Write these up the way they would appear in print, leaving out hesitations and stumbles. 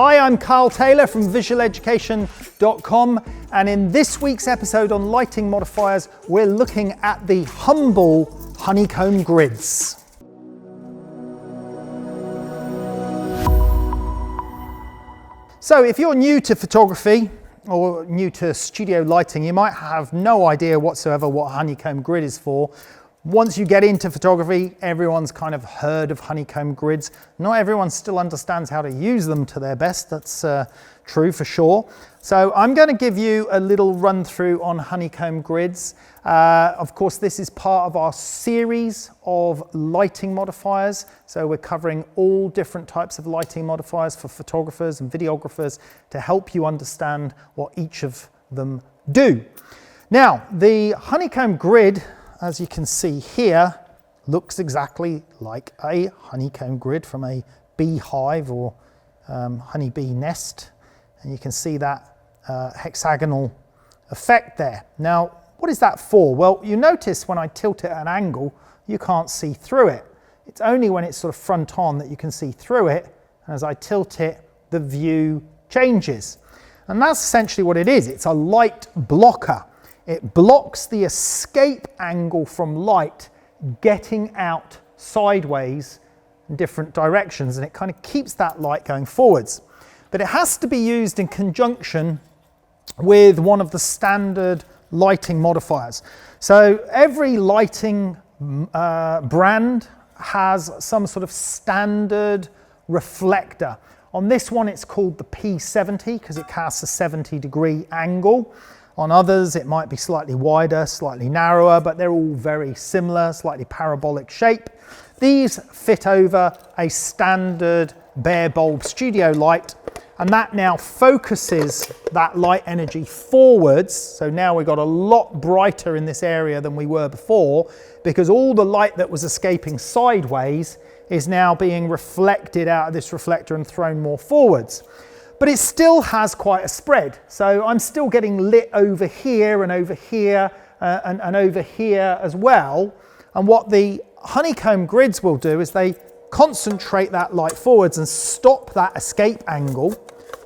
Hi, I'm Carl Taylor from visualeducation.com, and in this week's episode on lighting modifiers, we're looking at the humble honeycomb grids. So if you're new to photography or new to studio lighting, you might have no idea whatsoever what a honeycomb grid is for. Once you get into photography, everyone's kind of heard of honeycomb grids. Not everyone still understands how to use them to their best. That's true for sure. So I'm going to give you a little run through on honeycomb grids. Of course, this is part of our series of lighting modifiers. So we're covering all different types of lighting modifiers for photographers and videographers to help you understand what each of them do. Now, the honeycomb grid, as you can see here, looks exactly like a honeycomb grid from a beehive or honeybee nest. And you can see that hexagonal effect there. Now, what is that for? Well, you notice when I tilt it at an angle, you can't see through it. It's only when it's sort of front on that you can see through it. And as I tilt it, the view changes. And that's essentially what it is. It's a light blocker. It blocks the escape angle from light getting out sideways in different directions, and it kind of keeps that light going forwards. But it has to be used in conjunction with one of the standard lighting modifiers. So every lighting brand has some sort of standard reflector. On this one, it's called the P70 because it casts a 70-degree angle. On others, it might be slightly wider, slightly narrower, but they're all very similar, slightly parabolic shape. These fit over a standard bare bulb studio light, and that now focuses that light energy forwards. So now we've got a lot brighter in this area than we were before, because all the light that was escaping sideways is now being reflected out of this reflector and thrown more forwards. But it still has quite a spread. So I'm still getting lit over here and over here and over here as well. And what the honeycomb grids will do is they concentrate that light forwards and stop that escape angle,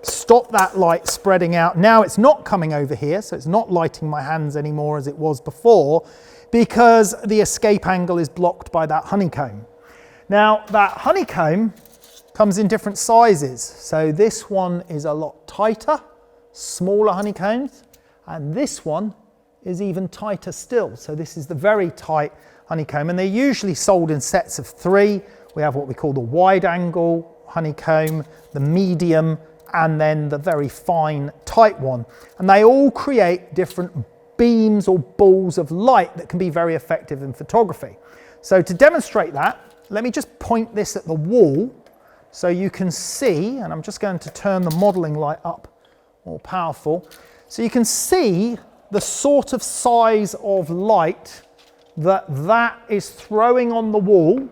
stop that light spreading out. Now it's not coming over here, so it's not lighting my hands anymore as it was before, because the escape angle is blocked by that honeycomb. Now that honeycomb comes in different sizes. So this one is a lot tighter, smaller honeycombs, and this one is even tighter still. So this is the very tight honeycomb, and they're usually sold in sets of 3. We have what we call the wide angle honeycomb, the medium, and then the very fine tight one. And they all create different beams or balls of light that can be very effective in photography. So to demonstrate that, let me just point this at the wall so you can see, and I'm just going to turn the modeling light up more powerful, so you can see the sort of size of light that is throwing on the wall,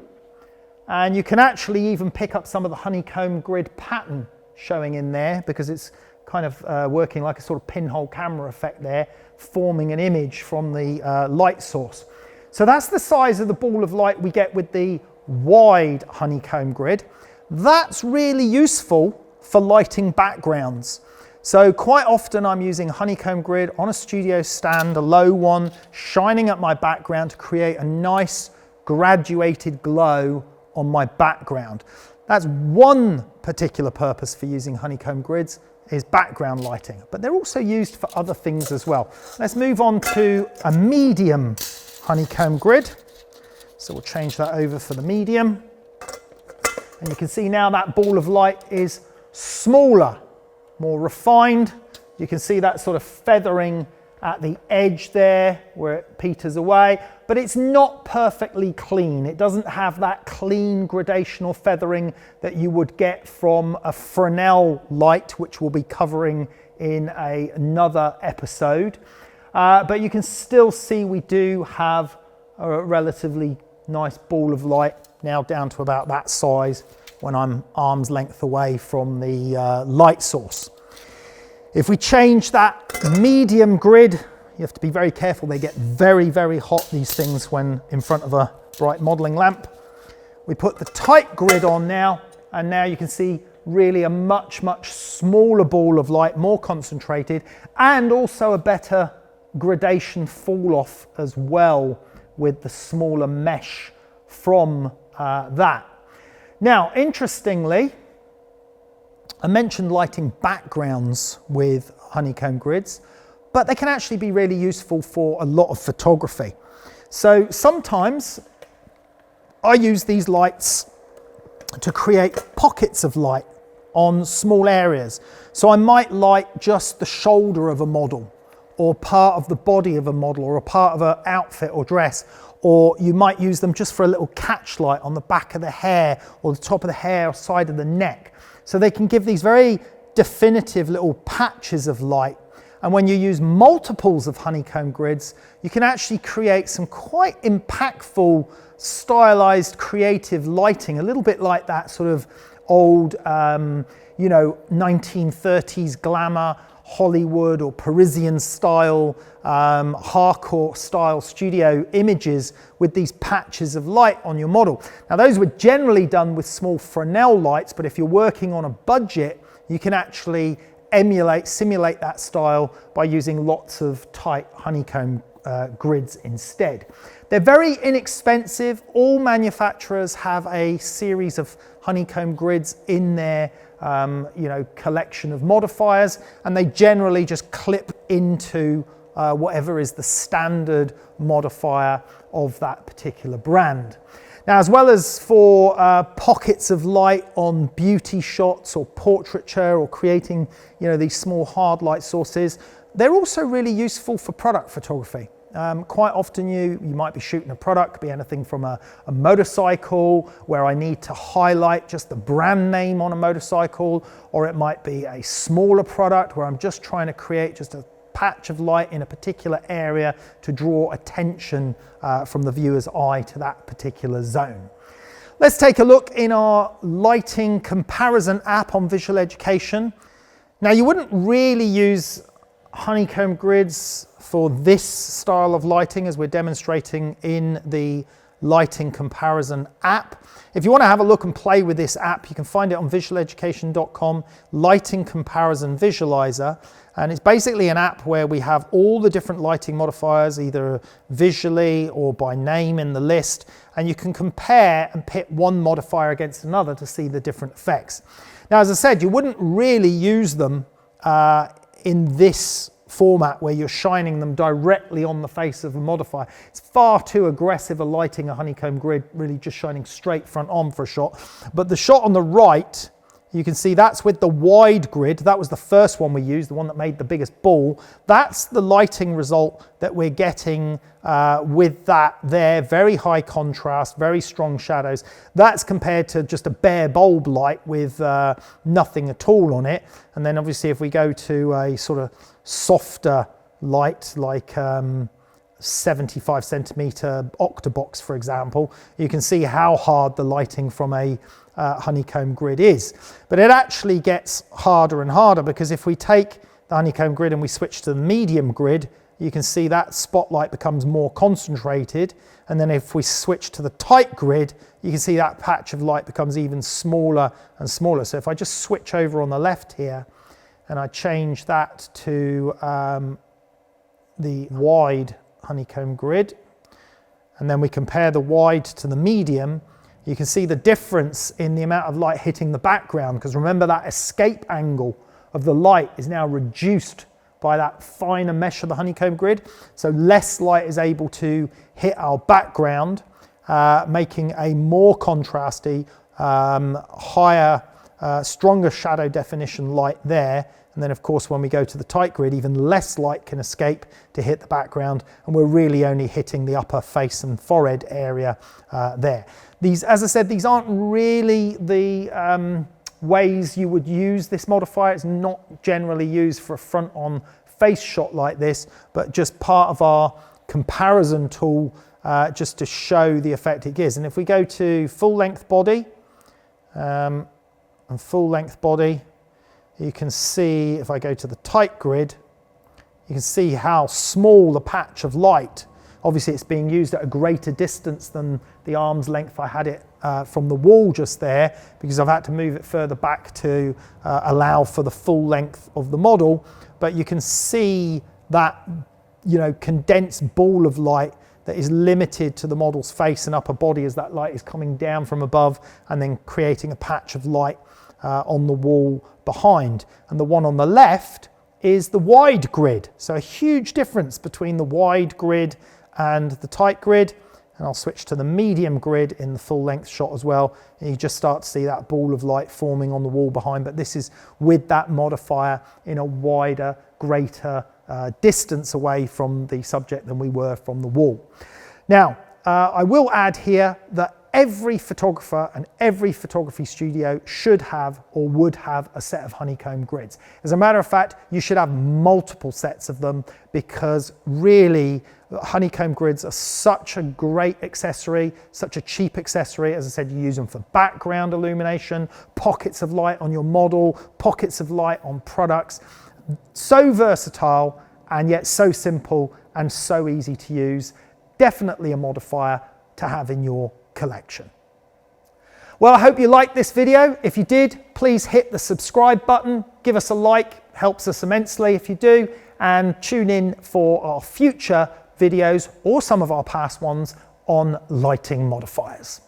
and you can actually even pick up some of the honeycomb grid pattern showing in there, because it's kind of working like a sort of pinhole camera effect there, forming an image from the light source. So that's the size of the ball of light we get with the wide honeycomb grid. That's really useful for lighting backgrounds. So quite often I'm using honeycomb grid on a studio stand, a low one, shining at my background to create a nice graduated glow on my background. That's one particular purpose for using honeycomb grids, is background lighting, but they're also used for other things as well. Let's move on to a medium honeycomb grid. So we'll change that over for the medium. And you can see now that ball of light is smaller, more refined. You can see that sort of feathering at the edge there where it peters away, but it's not perfectly clean. It doesn't have that clean gradational feathering that you would get from a Fresnel light, which we'll be covering in another episode. But you can still see we do have a relatively nice ball of light, now down to about that size when I'm arm's length away from the light source. If we change that medium grid, you have to be very careful. They get very, very hot, these things, when in front of a bright modeling lamp. We put the tight grid on now, and now you can see really a much smaller ball of light, more concentrated, and also a better gradation fall off as well with the smaller mesh from that. Now, interestingly, I mentioned lighting backgrounds with honeycomb grids, but they can actually be really useful for a lot of photography. So sometimes I use these lights to create pockets of light on small areas. So I might light just the shoulder of a model, or part of the body of a model, or a part of an outfit or dress, or you might use them just for a little catch light on the back of the hair or the top of the hair or side of the neck. So they can give these very definitive little patches of light. And when you use multiples of honeycomb grids, you can actually create some quite impactful, stylized, creative lighting, a little bit like that sort of old, 1930s glamour, Hollywood or Parisian style, hardcore style studio images with these patches of light on your model. Now those were generally done with small Fresnel lights, but if you're working on a budget, you can actually simulate that style by using lots of tight honeycomb grids instead. They're very inexpensive. All manufacturers have a series of honeycomb grids in their collection of modifiers, and they generally just clip into whatever is the standard modifier of that particular brand. Now, as well as for pockets of light on beauty shots or portraiture or creating these small hard light sources, they're also really useful for product photography. Quite often you might be shooting a product, could be anything from a motorcycle where I need to highlight just the brand name on a motorcycle, or it might be a smaller product where I'm just trying to create just a patch of light in a particular area to draw attention from the viewer's eye to that particular zone. Let's take a look in our lighting comparison app on Visual Education. Now, you wouldn't really use honeycomb grids for this style of lighting as we're demonstrating in the lighting comparison app. If you want to have a look and play with this app, you can find it on visualeducation.com, Lighting Comparison Visualizer. And it's basically an app where we have all the different lighting modifiers, either visually or by name in the list. And you can compare and pit one modifier against another to see the different effects. Now, as I said, you wouldn't really use them in this format where you're shining them directly on the face of a modifier. It's far too aggressive a lighting, a honeycomb grid, really just shining straight front on for a shot. But the shot on the right, you can see that's with the wide grid. That was the first one we used, the one that made the biggest ball. That's the lighting result that we're getting with that there. Very high contrast, very strong shadows. That's compared to just a bare bulb light with nothing at all on it. And then obviously if we go to a sort of softer light like 75 centimeter octabox, for example, you can see how hard the lighting from a honeycomb grid is. But it actually gets harder and harder, because if we take the honeycomb grid and we switch to the medium grid, you can see that spotlight becomes more concentrated. And then if we switch to the tight grid, you can see that patch of light becomes even smaller and smaller. So if I just switch over on the left here and I change that to the wide honeycomb grid, and then we compare the wide to the medium, you can see the difference in the amount of light hitting the background, because remember that escape angle of the light is now reduced by that finer mesh of the honeycomb grid. So less light is able to hit our background, making a more contrasty, higher, stronger shadow definition light there. And then of course, when we go to the tight grid, even less light can escape to hit the background, and we're really only hitting the upper face and forehead area there. These, as I said, these aren't really the ways you would use this modifier. It's not generally used for a front-on face shot like this, but just part of our comparison tool just to show the effect it gives. And if we go to full-length body, and full-length body, you can see, if I go to the tight grid, you can see how small the patch of light. Obviously it's being used at a greater distance than the arm's length I had it from the wall just there, because I've had to move it further back to allow for the full length of the model. But you can see that, you know, condensed ball of light that is limited to the model's face and upper body as that light is coming down from above and then creating a patch of light on the wall behind. And the one on the left is the wide grid. So a huge difference between the wide grid and the tight grid. And I'll switch to the medium grid in the full length shot as well. And you just start to see that ball of light forming on the wall behind, but this is with that modifier in a wider, greater distance away from the subject than we were from the wall. Now, I will add here that every photographer and every photography studio should have or would have a set of honeycomb grids. As a matter of fact, you should have multiple sets of them, because really honeycomb grids are such a great accessory, such a cheap accessory. As I said, you use them for background illumination, pockets of light on your model, pockets of light on products. So versatile and yet so simple and so easy to use. Definitely a modifier to have in your collection. Well, I hope you liked this video. If you did, please hit the subscribe button, give us a like, helps us immensely if you do, and tune in for our future videos or some of our past ones on lighting modifiers.